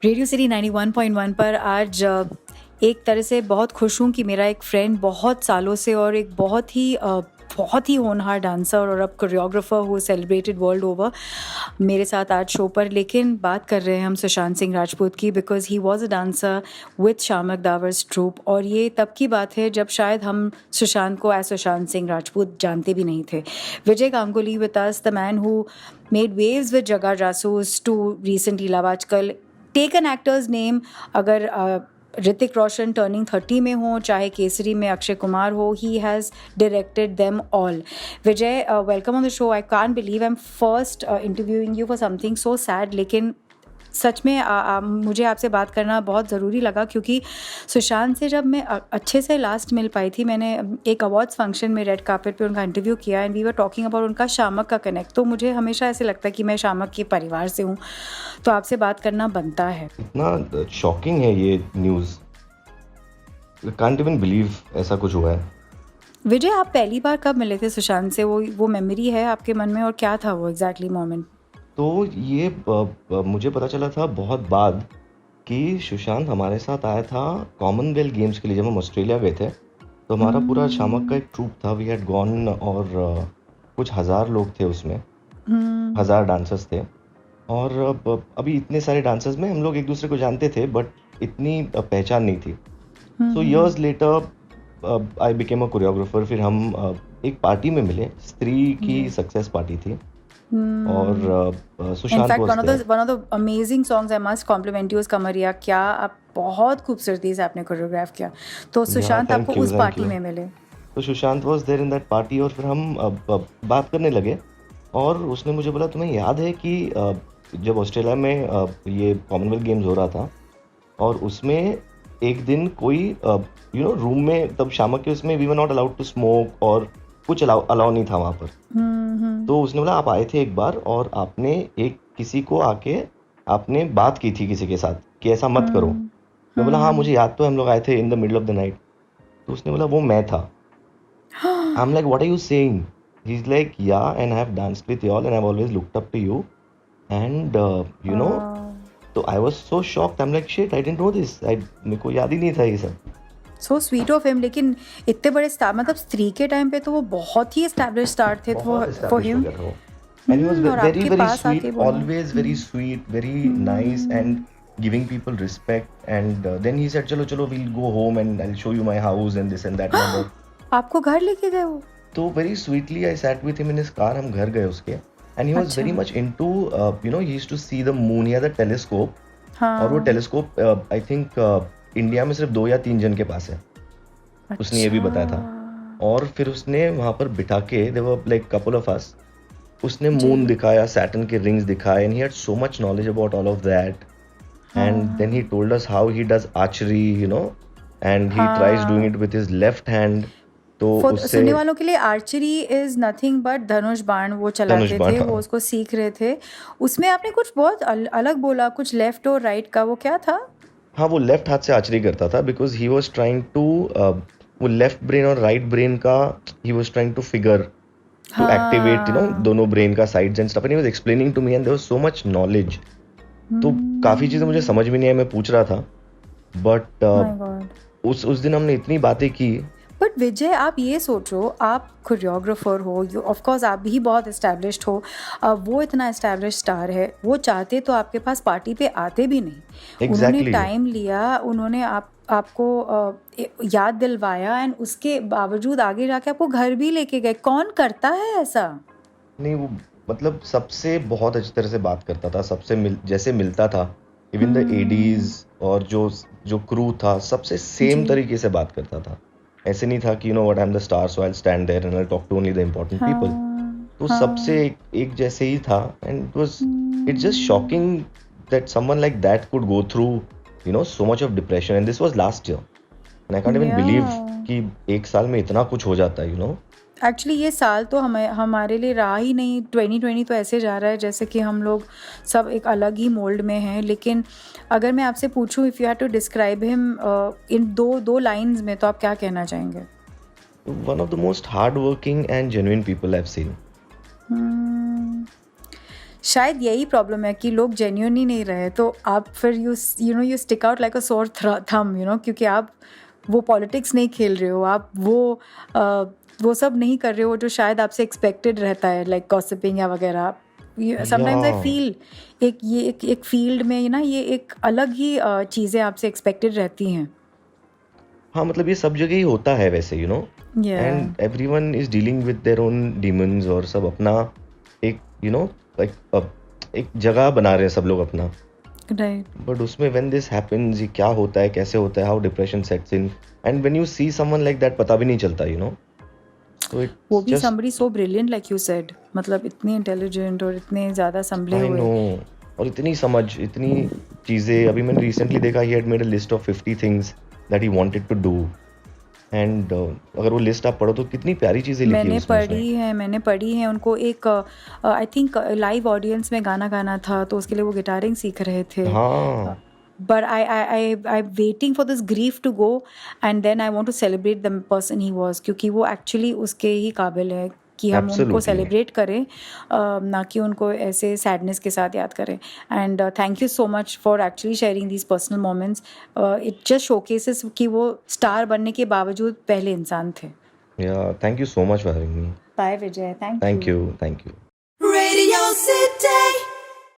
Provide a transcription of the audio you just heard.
Radio city 91.1 पर आज एक तरह से बहुत खुश हूँ कि मेरा एक फ्रेंड बहुत सालों से और एक बहुत ही होनहार डांसर और अब choreographer who celebrated world over मेरे साथ आज शो पर। लेकिन बात कर रहे हैं हम सुशांत सिंह राजपूत की, because he was a dancer with Shiamak Davar's troupe. और ये तब की बात है जब शायद हम सुशांत को एज सुशांत सिंह राजपूत जानते भी नहीं थे। Vijay Ganguly with us, the man who made waves with Jagga Jasoos two recently love Aaj Kal. Take an actors name, अगर ऋतिक रोशन टर्निंग 30 में हो, चाहे केसरी में अक्षय कुमार हो, he has directed them all. Vijay, welcome on the show. I can't believe I am first interviewing you for something so sad, लेकिन सच में मुझे आपसे बात करना बहुत ज़रूरी लगा, क्योंकि सुशांत से जब मैं अच्छे से लास्ट मिल पाई थी, मैंने एक अवार्ड्स फंक्शन में रेड कार्पेट पे उनका इंटरव्यू किया and we were talking about उनका शामक का कनेक्ट। तो मुझे हमेशा ऐसे लगता है कि मैं शामक के परिवार से हूँ, तो आपसे बात करना बनता है। इतना शॉकिंग है ये न्यूज़, कांट इवन बिलीव ऐसा कुछ हुआ है। विजय, आप पहली बार कब मिले थे सुशांत से? वो मेमोरी है आपके मन में, और क्या था वो एग्जैक्टली मोमेंट? तो ये मुझे पता चला था बहुत बाद कि सुशांत हमारे साथ आया था कॉमनवेल्थ गेम्स के लिए। जब हम ऑस्ट्रेलिया गए थे तो हमारा पूरा शामक का एक ट्रूप था, वी हैड गॉन, और कुछ हज़ार लोग थे उसमें, 1000 डांसर्स थे। और अभी इतने सारे डांसर्स में हम लोग एक दूसरे को जानते थे, बट इतनी पहचान नहीं थी। So years later I became a choreographer. फिर हम एक पार्टी में मिले, स्त्री की सक्सेस पार्टी थी, और Sushant in fact was there. One of the amazing songs, I must compliment you, is कमरिया। क्या आप बहुत खूबसूरती से आपने कोरियोग्राफ किया। तो सुशांत thank आपको you, उस thank पार्टी you. में मिले? तो Sushant was there in that party, और फिर हम बात करने लगे। और उसने मुझे बोला, तुम्हें याद है कि जब ऑस्ट्रेलिया में ये कॉमनवेल्थ गेम्स हो रहा था, और उसमें एक दिन कोई रूम में, तब शामक के उसमें we were not allowed to smoke, और कुछ अलाउ नहीं था वहाँ पर। तो उसने बोला, आप आए थे एक बार और आपने एक किसी को आके आपने बात की थी किसी के साथ कि ऐसा मत करो। मैं बोला, हाँ मुझे याद तो है, हम लोग आए थे in the middle of the night. तो उसने बोला, वो मैं था। I am like, what are you saying? He is like, yeah and I have danced with you all and I have always looked up to you, and you know. तो I was so shocked, I am like, shit, I didn't know this. मेरे को याद ही नहीं था ये सब। So sweet of him. लेकिन इतने बड़े स्टार, मतलब स्त्री के टाइम पे तो वो बहुत ही एस्टैब्लिश स्टार थे for him. And he was और very, आपके very पास sweet, आके बोला। always very sweet, very nice, and giving people respect. And then he said, "Chalo, chalo, we'll go home and I'll show you my house and this and that." and all. आपको घर लेके गए वो? So very sweetly, I sat with him in his car. हम घर गए उसके, and he was very much into, he used to see the moon. He had a telescope, और वो टेलीस्कोप I think इंडिया में सिर्फ 2 या 3 जन के पास है। उसने ये भी बताया था। और फिर उसने वहाँ पर बिठा के, there were like couple of us, उसने मून दिखाया, सैटर्न के रिंग्स दिखाए, and he had so much knowledge about all of that. And then he told us how he does archery, and he tries doing it with his left hand. तो उससे सुनने वालों के लिए, archery is nothing but धनुष बाण वो चलाते थे, वो उसको सीख रहे थे। उसमें आपने कुछ बहुत अलग बोला, कुछ लेफ्ट और राइट का, वो क्या था? हाँ, वो लेफ्ट हाथ से आर्चरी करता था, because he was trying to, वो लेफ्ट ब्रेन और राइट ब्रेन का he was trying to figure to activate, दोनों ब्रेन का sides and stuff, and he was explaining to me and there was so much knowledge. तो काफ़ी चीज़ें मुझे समझ में नहीं आई, मैं पूछ रहा था, बट उस दिन हमने इतनी बातें की। बट विजय, आप ये सोचो, आप कोरियोग्राफर हो, ऑफ कोर्स आप भी बहुत एस्टैब्लिश्ड हो, वो इतना एस्टैब्लिश्ड स्टार है, वो चाहते तो आपके पास पार्टी पे आते भी नहीं। उन्होंने टाइम लिया, उन्होंने आपको याद दिलवाया, एंड उसके बावजूद आगे जाके आपको घर भी लेके गए। कौन करता है ऐसा? नहीं, वो मतलब सबसे बहुत अच्छी तरह से बात करता था, सबसे जैसे मिलता था, इवन द एडीज और जो क्रू था, सबसे सेम तरीके से बात करता था। ऐसे नहीं था कि what I am the star so I will stand there and I talk to only the important people. तो सबसे एक जैसे ही था, and it's just shocking that someone like that could go through so much of depression, and this was last year, and I can't even believe कि एक साल में इतना कुछ हो जाता है। एक्चुअली ये साल तो हमारे लिए रहा ही नहीं। 2020 तो ऐसे जा रहा है जैसे कि हम लोग सब एक अलग ही मोल्ड में हैं। लेकिन अगर मैं आपसे पूछूं, if you have to describe him in दो लाइंस में, तो आप क्या कहना चाहेंगे? One of the most hard working and genuine people I have seen. शायद यही प्रॉब्लम है कि लोग जेन्युइन ही नहीं रहे, तो आप फिर यू स्टिक आउट लाइक अ सोर थम, क्योंकि आप वो पॉलिटिक्स नहीं खेल रहे हो, आप वो सब नहीं कर रहे हो जो शायद आपसे एक्सपेक्टेड रहता है, लाइक गॉसिपिंग या वगैरह. समटाइम्स आई या फील एक फील्ड में ना ये एक अलग ही चीज़ें आपसे एक्सपेक्टेड रहती हैं. हाँ, मतलब ये सब जगह ही होता है वैसे, या and everyone is dealing with their own demons, और सब अपना एक लाइक एक जगह बना रहे हैं सब लोग अपना. राइट. बट उसमें व्हेन दिस हैपेंस, ये क्या होता है, कैसे होता है, how depression sets in, and when you see someone like that, पता भी नहीं चलता, तो वो इट्स भी just, somebody so brilliant like you said, मतलब इतने इंटेलिजेंट और इतने ज़्यादा संभले आई हुए. नो. और इतनी समझ, इतनी चीज़ें. अभी मैंने रिसेंटली देखा, he had made a list of 50 things that he wanted to do, and अगर वो लिस्ट आप पढ़ो तो कितनी प्यारी चीज़ें लिखी है उसमें. मैंने पढ़ी है. उनको एक आई थिंक लाइव ऑडियंस में गाना गाना था, तो उसके लिए वो गिटारिंग सीख रहे थे. हाँ, But I'm waiting for this grief to go, and then I want to celebrate the person he was, क्योंकि वो actually उसके ही काबिल है कि हम उनको एब्सोल्युटली. सेलिब्रेट करें, ना कि उनको ऐसे सैडनेस के साथ याद करें. And thank you so much for actually sharing these personal moments. It just showcases कि वो स्टार बनने के बावजूद पहले इंसान थे. Yeah, thank you so much for having me. Bye Vijay, thank thank you. You, thank you. Radio City.